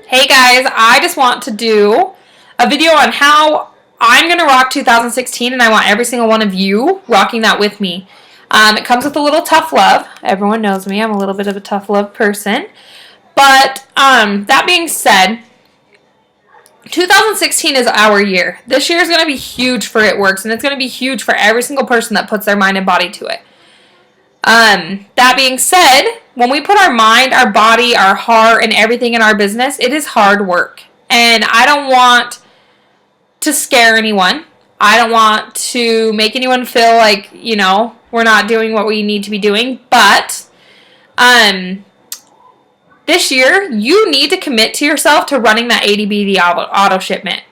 Hey guys, I just want to do a video on how I'm going to rock 2016, and I want every single one of you rocking that with me. It comes with a little tough love. Everyone knows me. I'm a little bit of a tough love person. But that being said, 2016 is our year. This year is going to be huge for It Works, and it's going to be huge for every single person that puts their mind and body to it. That being said, when we put our mind, our body, our heart, and everything in our business, it is hard work. And I don't want to scare anyone. I don't want to make anyone feel like, we're not doing what we need to be doing. But this year, you need to commit to yourself to running that ADBD auto shipment.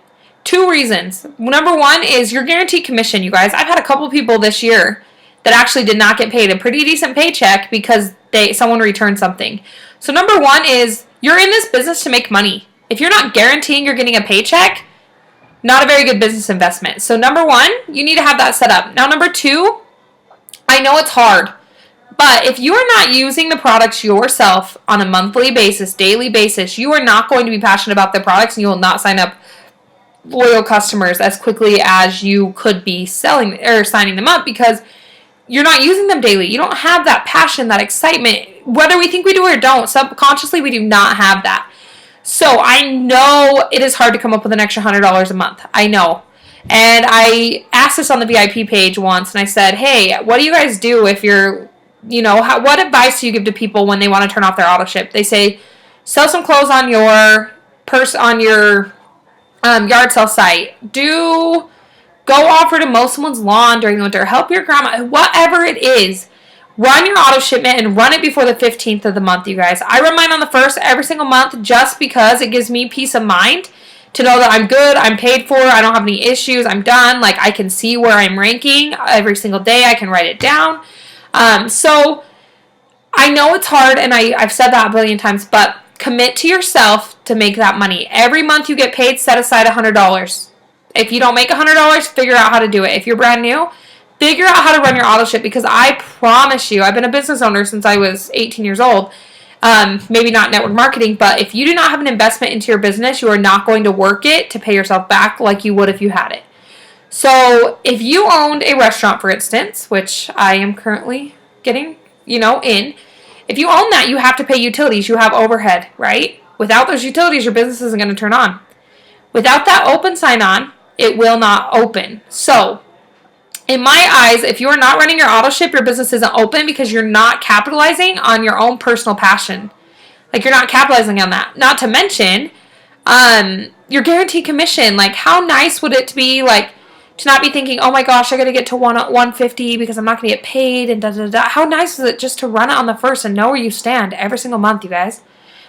Two reasons. Number one is your guaranteed commission, you guys. I've had a couple people this year that actually did not get paid a pretty decent paycheck because someone returned something. So number one is you're in this business to make money. If you're not guaranteeing you're getting a paycheck, not a very good business investment. So number one, you need to have that set up. Now number two, I know it's hard, but if you are not using the products yourself on a monthly basis, daily basis, you are not going to be passionate about the products, and you will not sign up loyal customers as quickly as you could be selling or signing them up, because you're not using them daily. You don't have that passion, that excitement. Whether we think we do or don't, subconsciously we do not have that. So I know it is hard to come up with an extra $100 a month. I know. And I asked this on the VIP page once, and I said, hey, what do you guys do if you're, what advice do you give to people when they want to turn off their auto ship? They say, sell some clothes on your yard sale site. Go offer to mow someone's lawn during the winter. Help your grandma. Whatever it is, run your auto shipment and run it before the 15th of the month, you guys. I run mine on the 1st every single month just because it gives me peace of mind to know that I'm good, I'm paid for, I don't have any issues, I'm done. Like, I can see where I'm ranking every single day. I can write it down. So I know it's hard, and I've said that a billion times, but commit to yourself to make that money. Every month you get paid, set aside $100. If you don't make $100, figure out how to do it. If you're brand new, figure out how to run your auto ship, because I promise you, I've been a business owner since I was 18 years old. Maybe not network marketing, but if you do not have an investment into your business, you are not going to work it to pay yourself back like you would if you had it. So if you owned a restaurant, for instance, which I am currently getting, in, if you own that, you have to pay utilities. You have overhead, right? Without those utilities, your business isn't going to turn on. Without that open sign on, it will not open. So, in my eyes, if you are not running your auto ship, your business isn't open because you're not capitalizing on your own personal passion. Like, you're not capitalizing on that. Not to mention, your guaranteed commission. Like, how nice would it be, like, to not be thinking, oh my gosh, I got to get to 150 because I'm not going to get paid and da-da-da. How nice is it just to run it on the 1st and know where you stand every single month, you guys?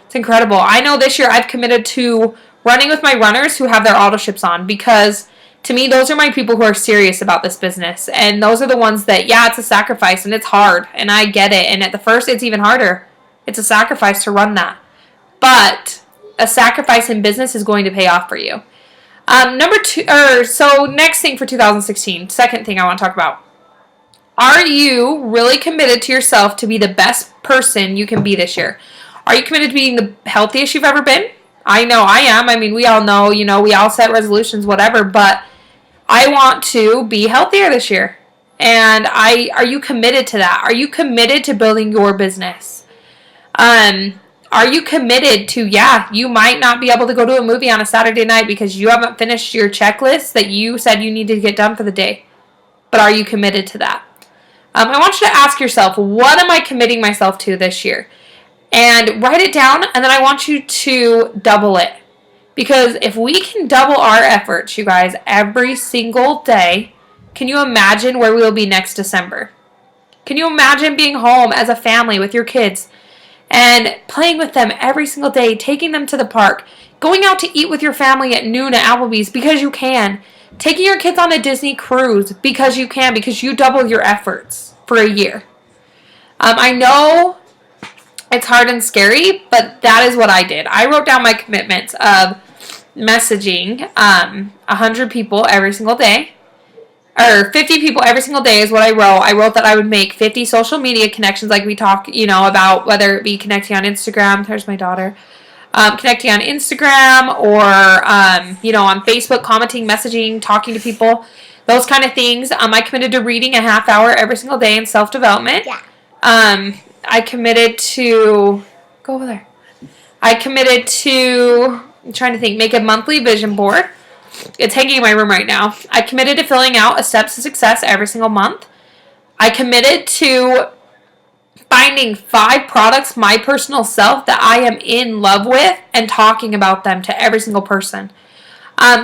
It's incredible. I know this year I've committed to running with my runners who have their auto ships on, because to me, those are my people who are serious about this business. And those are the ones that, yeah, it's a sacrifice and it's hard, and I get it. And at the first, it's even harder. It's a sacrifice to run that. But a sacrifice in business is going to pay off for you. Next thing for 2016, second thing I want to talk about. Are you really committed to yourself to be the best person you can be this year? Are you committed to being the healthiest you've ever been? I know I am. I mean, we all know, we all set resolutions, whatever, but I want to be healthier this year. And are you committed to that? Are you committed to building your business? Are you committed to, you might not be able to go to a movie on a Saturday night because you haven't finished your checklist that you said you needed to get done for the day. But are you committed to that? I want you to ask yourself, what am I committing myself to this year? And write it down, and then I want you to double it. Because if we can double our efforts, you guys, every single day, can you imagine where we will be next December? Can you imagine being home as a family with your kids and playing with them every single day, taking them to the park, going out to eat with your family at noon at Applebee's because you can, taking your kids on a Disney cruise because you can, because you double your efforts for a year? I know it's hard and scary, but that is what I did. I wrote down my commitments of messaging 100 people every single day, or 50 people every single day is what I wrote. I wrote that I would make 50 social media connections, like we talk, about whether it be connecting on Instagram. There's my daughter. connecting on Instagram or, on Facebook, commenting, messaging, talking to people, those kind of things. I committed to reading a half hour every single day in self-development. Yeah. I committed to, go over there. I committed to, I'm trying to think, make a monthly vision board. It's hanging in my room right now. I committed to filling out a steps to success every single month. I committed to finding 5 products, my personal self, that I am in love with and talking about them to every single person.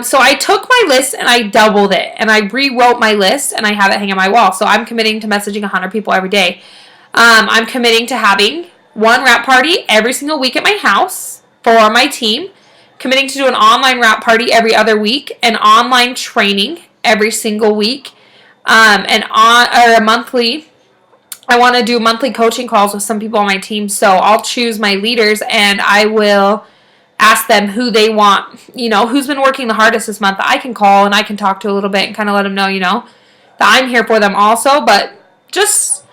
So I took my list and I doubled it and I rewrote my list and I have it hanging on my wall. So I'm committing to messaging 100 people every day. I'm committing to having one wrap party every single week at my house for my team. Committing to do an online wrap party every other week, an online training every single week, a monthly. I want to do monthly coaching calls with some people on my team, so I'll choose my leaders and I will ask them who they want, who's been working the hardest this month that I can call and I can talk to a little bit and kind of let them know, that I'm here for them also. But just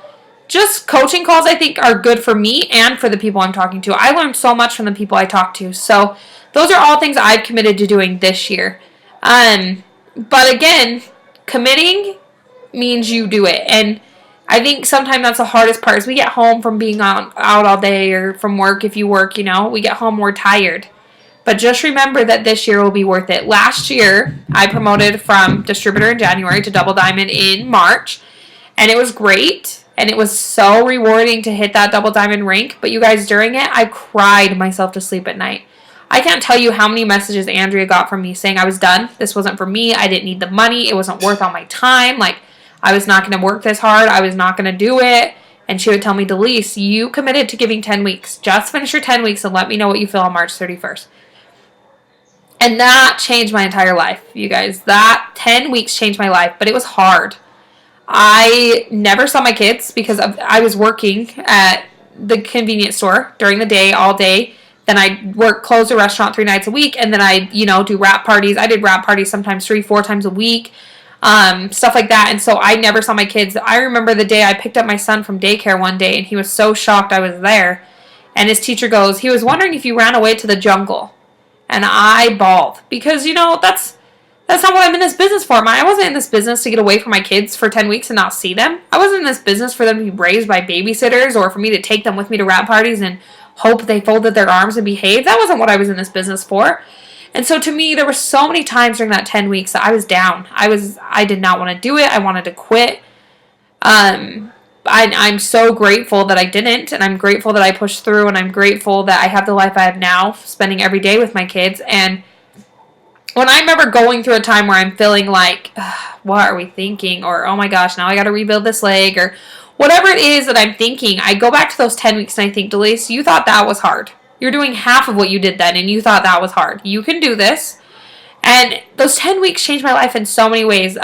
coaching calls, I think, are good for me and for the people I'm talking to. I learned so much from the people I talk to. So those are all things I've committed to doing this year. But again, committing means you do it. And I think sometimes that's the hardest part is we get home from being out all day or from work. If you work, we get home, we're tired. But just remember that this year will be worth it. Last year, I promoted from distributor in January to double diamond in March. And it was great. And it was so rewarding to hit that double diamond rank. But you guys, during it, I cried myself to sleep at night. I can't tell you how many messages Andrea got from me saying I was done. This wasn't for me. I didn't need the money. It wasn't worth all my time. I was not going to work this hard. I was not going to do it. And she would tell me, Delise, you committed to giving 10 weeks. Just finish your 10 weeks and let me know what you feel on March 31st. And that changed my entire life, you guys. That 10 weeks changed my life, but it was hard. I never saw my kids because I was working at the convenience store during the day, all day. Then I'd close the restaurant 3 nights a week, and then I'd, do wrap parties. I did wrap parties sometimes 3-4 times a week, stuff like that. And so I never saw my kids. I remember the day I picked up my son from daycare one day, and he was so shocked I was there. And his teacher goes, he was wondering if you ran away to the jungle. And I bawled because, that's not what I'm in this business for. I wasn't in this business to get away from my kids for 10 weeks and not see them. I wasn't in this business for them to be raised by babysitters or for me to take them with me to wrap parties and hope they folded their arms and behaved. That wasn't what I was in this business for. And so to me, there were so many times during that 10 weeks that I was down. I did not want to do it. I wanted to quit. I'm so grateful that I didn't, and I'm grateful that I pushed through, and I'm grateful that I have the life I have now, spending every day with my kids. And when I remember going through a time where I'm feeling like, what are we thinking? Or, oh my gosh, now I got to rebuild this leg, or whatever it is that I'm thinking, I go back to those 10 weeks and I think, Delise, you thought that was hard. You're doing half of what you did then, and you thought that was hard. You can do this. And those 10 weeks changed my life in so many ways.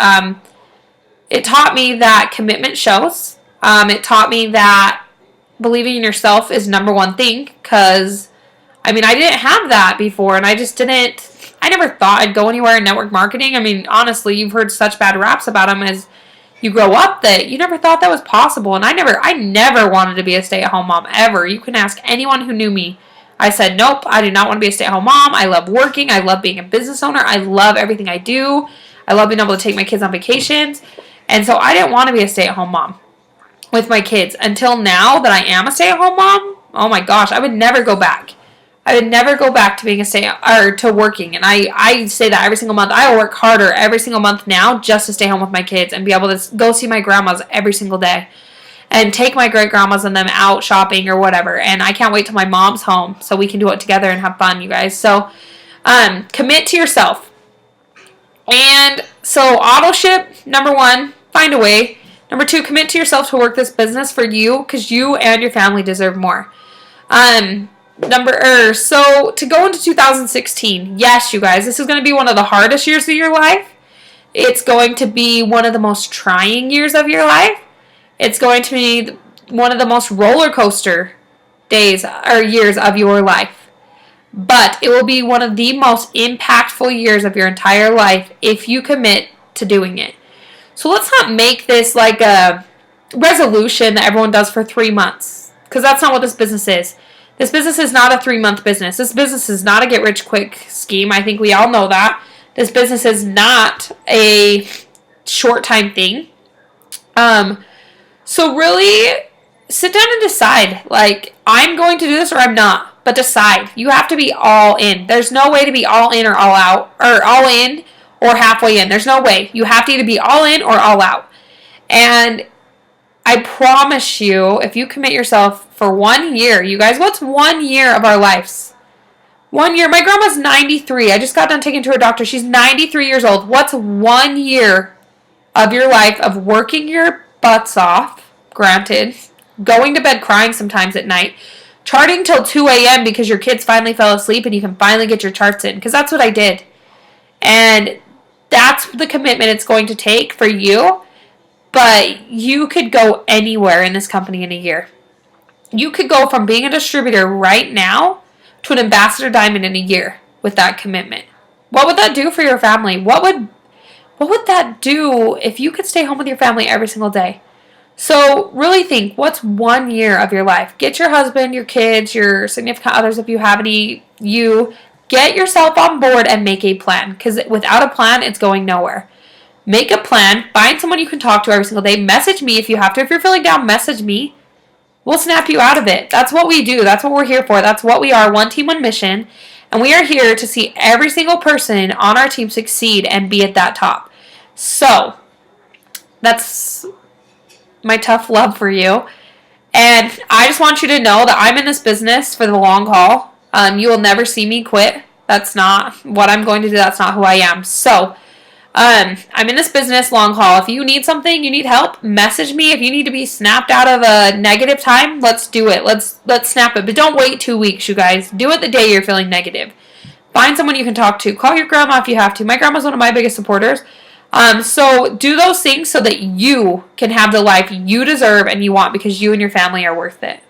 It taught me that commitment shows. It taught me that believing in yourself is number one thing, because, I didn't have that before, and I never thought I'd go anywhere in network marketing. Honestly, you've heard such bad raps about them as you grow up that you never thought that was possible. And I never wanted to be a stay-at-home mom, ever. You can ask anyone who knew me. I said, nope, I do not want to be a stay-at-home mom. I love working. I love being a business owner. I love everything I do. I love being able to take my kids on vacations. And so I didn't want to be a stay-at-home mom with my kids until now that I am a stay-at-home mom. Oh my gosh, I would never go back. I would never go back to being to working. And I say that every single month. I will work harder every single month now just to stay home with my kids and be able to go see my grandmas every single day and take my great grandmas and them out shopping or whatever. And I can't wait till my mom's home so we can do it together and have fun, you guys. So commit to yourself. And so auto ship, number 1, find a way. Number 2, commit to yourself to work this business for you, because you and your family deserve more. So to go into 2016, yes, you guys, this is going to be one of the hardest years of your life. It's going to be one of the most trying years of your life. It's going to be one of the most roller coaster days or years of your life. But it will be one of the most impactful years of your entire life if you commit to doing it. So let's not make this like a resolution that everyone does for 3 months, because that's not what this business is. This business is not a 3-month business. This business is not a get-rich-quick scheme. I think we all know that. This business is not a short-time thing. So really, sit down and decide. Like, I'm going to do this or I'm not. But decide. You have to be all in. There's no way to be all in or all out. Or all in or halfway in. There's no way. You have to either be all in or all out. And I promise you, if you commit yourself for 1 year, you guys, what's 1 year of our lives? 1 year. My grandma's 93. I just got done taking her to her doctor. She's 93 years old. What's 1 year of your life of working your butts off, granted, going to bed crying sometimes at night, charting till 2 a.m. because your kids finally fell asleep and you can finally get your charts in? Because that's what I did. And that's the commitment it's going to take for you. But you could go anywhere in this company in a year. You could go from being a distributor right now to an ambassador diamond in a year with that commitment. What would that do for your family? What would that do if you could stay home with your family every single day? So really think, what's 1 year of your life? Get your husband, your kids, your significant others, if you have any, get yourself on board and make a plan. Because without a plan, it's going nowhere. Make a plan. Find someone you can talk to every single day. Message me if you have to. If you're feeling down, message me. We'll snap you out of it. That's what we do. That's what we're here for. That's what we are. One team, one mission. And we are here to see every single person on our team succeed and be at that top. So, that's my tough love for you. And I just want you to know that I'm in this business for the long haul. You will never see me quit. That's not what I'm going to do. That's not who I am. So, I'm in this business long haul. If you need something, you need help, message me. If you need to be snapped out of a negative time, let's do it. Let's snap it. But don't wait 2 weeks, you guys. Do it the day you're feeling negative. Find someone you can talk to. Call your grandma if you have to. My grandma's one of my biggest supporters. So do those things so that you can have the life you deserve and you want, because you and your family are worth it.